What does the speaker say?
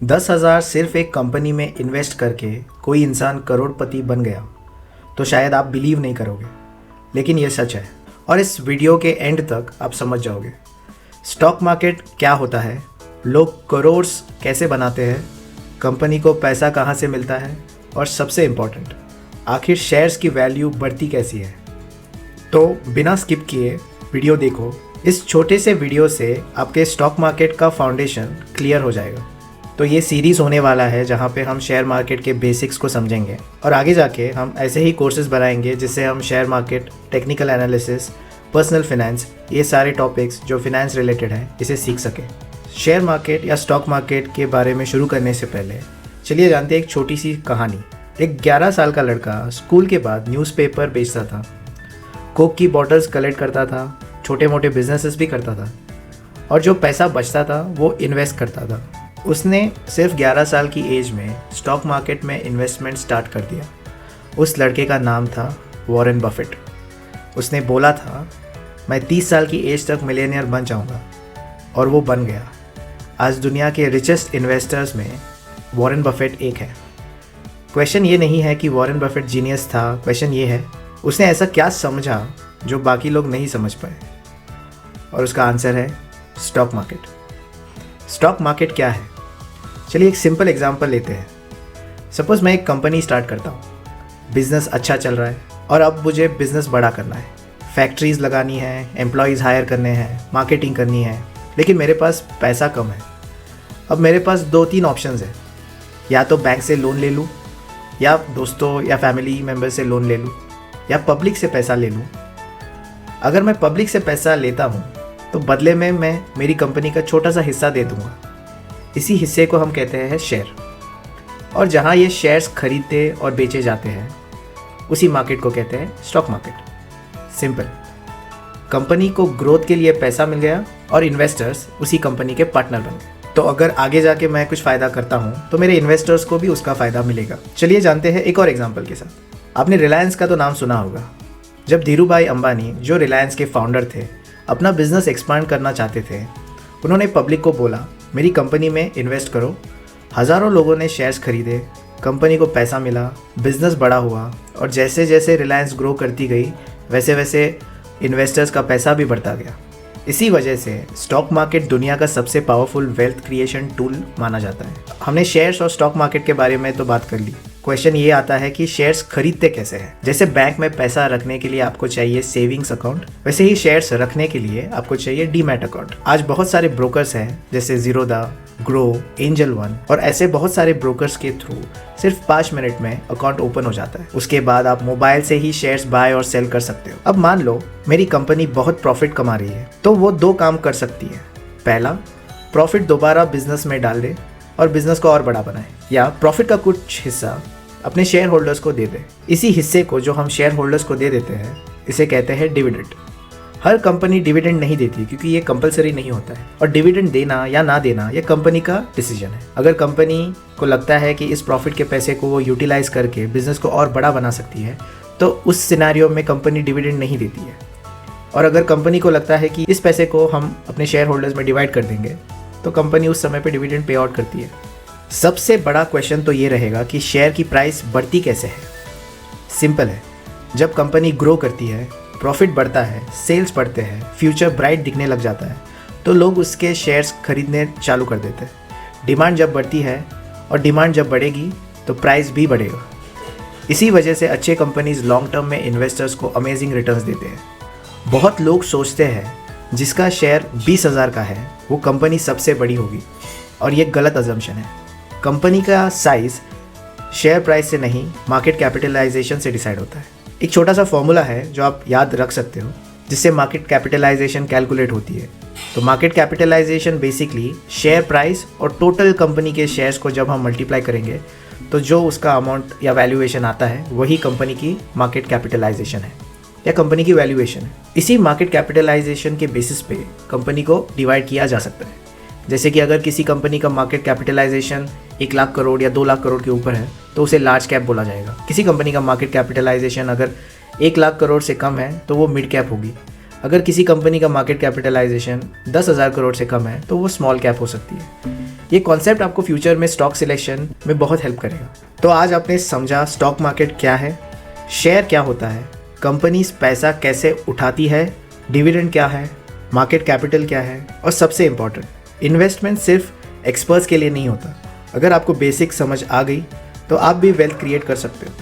10,000 सिर्फ एक कंपनी में इन्वेस्ट करके कोई इंसान करोड़पति बन गया तो शायद आप बिलीव नहीं करोगे, लेकिन ये सच है और इस वीडियो के एंड तक आप समझ जाओगे। स्टॉक मार्केट क्या होता है, लोग करोड़्स कैसे बनाते हैं, कंपनी को पैसा कहाँ से मिलता है और सबसे इम्पॉर्टेंट, आखिर शेयर्स की वैल्यू बढ़ती कैसी है। तो बिना स्किप किए वीडियो देखो। इस छोटे से वीडियो से आपके स्टॉक मार्केट का फाउंडेशन क्लियर हो जाएगा। तो ये सीरीज़ होने वाला है जहाँ पे हम शेयर मार्केट के बेसिक्स को समझेंगे और आगे जाके हम ऐसे ही कोर्सेज बनाएंगे जिससे हम share market, technical analysis, personal finance, ये सारे टॉपिक्स जो फिनेंस रिलेटेड हैं इसे सीख सके। शेयर मार्केट या स्टॉक मार्केट के बारे में शुरू करने से पहले चलिए जानते हैं एक छोटी सी कहानी। एक 11 साल का लड़का स्कूल के बाद न्यूज़पेपर बेचता था, कोक की बॉटल्स कलेक्ट करता था, छोटे मोटे बिजनेसेस भी करता था और जो पैसा बचता था वो इन्वेस्ट करता था। उसने सिर्फ 11 साल की एज में स्टॉक मार्केट में इन्वेस्टमेंट स्टार्ट कर दिया। उस लड़के का नाम था वॉरेन बफेट। उसने बोला था मैं 30 साल की एज तक मिलियनियर बन जाऊंगा और वो बन गया। आज दुनिया के रिचेस्ट इन्वेस्टर्स में वॉरेन बफेट एक है। क्वेश्चन ये नहीं है कि वॉरेन बफेट जीनियस था, क्वेश्चन ये है उसने ऐसा क्या समझा जो बाकी लोग नहीं समझ पाए, और उसका आंसर है स्टॉक मार्केट। स्टॉक मार्केट क्या है? चलिए एक सिंपल एग्जांपल लेते हैं। सपोज़ मैं एक कंपनी स्टार्ट करता हूँ, बिज़नेस अच्छा चल रहा है और अब मुझे बिज़नेस बड़ा करना है, फैक्ट्रीज़ लगानी है, एम्प्लॉयज़ हायर करने हैं, मार्केटिंग करनी है, लेकिन मेरे पास पैसा कम है। अब मेरे पास 2-3 ऑप्शंस हैं, या तो बैंक से लोन ले लूँ, या दोस्तों या फैमिली मेम्बर से लोन ले लूँ, या पब्लिक से पैसा ले लूँ। अगर मैं पब्लिक से पैसा लेता हूँ तो बदले में मैं मेरी कंपनी का छोटा सा हिस्सा दे दूँगा। इसी हिस्से को हम कहते हैं शेयर, और जहाँ ये शेयर्स खरीदते और बेचे जाते हैं उसी मार्केट को कहते हैं स्टॉक मार्केट। सिंपल, कंपनी को ग्रोथ के लिए पैसा मिल गया और इन्वेस्टर्स उसी कंपनी के पार्टनर बन गए। तो अगर आगे जाके मैं कुछ फ़ायदा करता हूँ तो मेरे इन्वेस्टर्स को भी उसका फ़ायदा मिलेगा। चलिए जानते हैं एक और एग्जाम्पल के साथ। आपने रिलायंस का तो नाम सुना होगा। जब धीरूभाई अंबानी, जो रिलायंस के फाउंडर थे, अपना बिजनेस एक्सपांड करना चाहते थे, उन्होंने पब्लिक को बोला मेरी कंपनी में इन्वेस्ट करो। हज़ारों लोगों ने शेयर्स खरीदे, कंपनी को पैसा मिला, बिजनेस बड़ा हुआ और जैसे जैसे रिलायंस ग्रो करती गई वैसे वैसे इन्वेस्टर्स का पैसा भी बढ़ता गया। इसी वजह से स्टॉक मार्केट दुनिया का सबसे पावरफुल वेल्थ क्रिएशन टूल माना जाता है। हमने शेयर्स और स्टॉक मार्केट के बारे में तो बात कर ली। क्वेश्चन ये आता है कि शेयर्स खरीदते कैसे हैं। जैसे बैंक में पैसा रखने के लिए आपको चाहिए सेविंग्स अकाउंट, वैसे ही शेयर्स रखने के लिए आपको चाहिए डीमैट अकाउंट। आज बहुत सारे ब्रोकर्स हैं जैसे ज़ीरोधा, ग्रो, एंजल वन और ऐसे बहुत सारे ब्रोकर्स के थ्रू सिर्फ 5 मिनट में अकाउंट ओपन हो जाता है। उसके बाद आप मोबाइल से ही शेयर्स बाय और सेल कर सकते हो। अब मान लो मेरी कंपनी बहुत प्रॉफिट कमा रही है, तो वो 2 काम कर सकती है। पहला, प्रॉफिट दोबारा बिजनेस में डाल दे और बिजनेस को और बड़ा बनाए, या प्रॉफिट का कुछ हिस्सा अपने शेयर होल्डर्स को दे दे। इसी हिस्से को जो हम शेयर होल्डर्स को दे देते हैं इसे कहते हैं डिविडेंड। हर कंपनी डिविडेंड नहीं देती क्योंकि ये कंपलसरी नहीं होता है, और डिविडेंड देना या ना देना ये कंपनी का डिसीजन है। अगर कंपनी को लगता है कि इस प्रॉफिट के पैसे को वो यूटिलाइज करके बिजनेस को और बड़ा बना सकती है तो उस सिनेरियो में कंपनी डिविडेंड नहीं देती है। और अगर कंपनी को लगता है कि इस पैसे को हम अपने शेयर होल्डर्स में डिवाइड कर देंगे तो कंपनी उस समय पर डिविडेंड पे आउट करती है। सबसे बड़ा क्वेश्चन तो ये रहेगा कि शेयर की प्राइस बढ़ती कैसे है। सिंपल है, जब कंपनी ग्रो करती है, प्रॉफिट बढ़ता है, सेल्स बढ़ते हैं, फ्यूचर ब्राइट दिखने लग जाता है, तो लोग उसके शेयर्स खरीदने चालू कर देते हैं। डिमांड जब बढ़ती है और डिमांड जब बढ़ेगी तो प्राइस भी बढ़ेगा। इसी वजह से अच्छे कंपनीज लॉन्ग टर्म में इन्वेस्टर्स को अमेजिंग रिटर्न्स देते हैं। बहुत लोग सोचते हैं जिसका शेयर 20,000 का है वो कंपनी सबसे बड़ी होगी, और ये गलत अजम्पशन है। कंपनी का साइज़ शेयर प्राइस से नहीं, मार्केट कैपिटलाइजेशन से डिसाइड होता है। एक छोटा सा फॉर्मूला है जो आप याद रख सकते हो जिससे मार्केट कैपिटलाइजेशन कैलकुलेट होती है। तो market capitalisation basically share price और टोटल कंपनी के शेयर्स को जब हम मल्टीप्लाई करेंगे तो जो उसका अमाउंट या वैल्यूएशन आता है वही कंपनी की मार्केट कैपिटलाइजेशन है या कंपनी की वैल्यूएशन है। इसी मार्केट कैपिटलाइजेशन के बेसिस पे कंपनी को डिवाइड किया जा सकता है। जैसे कि अगर किसी कंपनी का मार्केट कैपिटलाइजेशन 1 लाख करोड़ या 2 लाख करोड़ के ऊपर है तो उसे लार्ज कैप बोला जाएगा। किसी कंपनी का मार्केट कैपिटलाइजेशन अगर 1 लाख करोड़ से कम है तो वो मिड कैप होगी। अगर किसी कंपनी का मार्केट कैपिटलाइजेशन 10,000 करोड़ से कम है तो वो स्मॉल कैप हो सकती है। ये कॉन्सेप्ट आपको फ्यूचर में स्टॉक सिलेक्शन में बहुत हेल्प करेगा। तो आज आपने समझा स्टॉक मार्केट क्या है, शेयर क्या होता है, कंपनीज पैसा कैसे उठाती है, डिविडेंड क्या है, मार्केट कैपिटल क्या है, और सबसे इम्पॉर्टेंट इन्वेस्टमेंट सिर्फ एक्सपर्ट्स के लिए नहीं होता। अगर आपको बेसिक समझ आ गई तो आप भी वेल्थ क्रिएट कर सकते हो।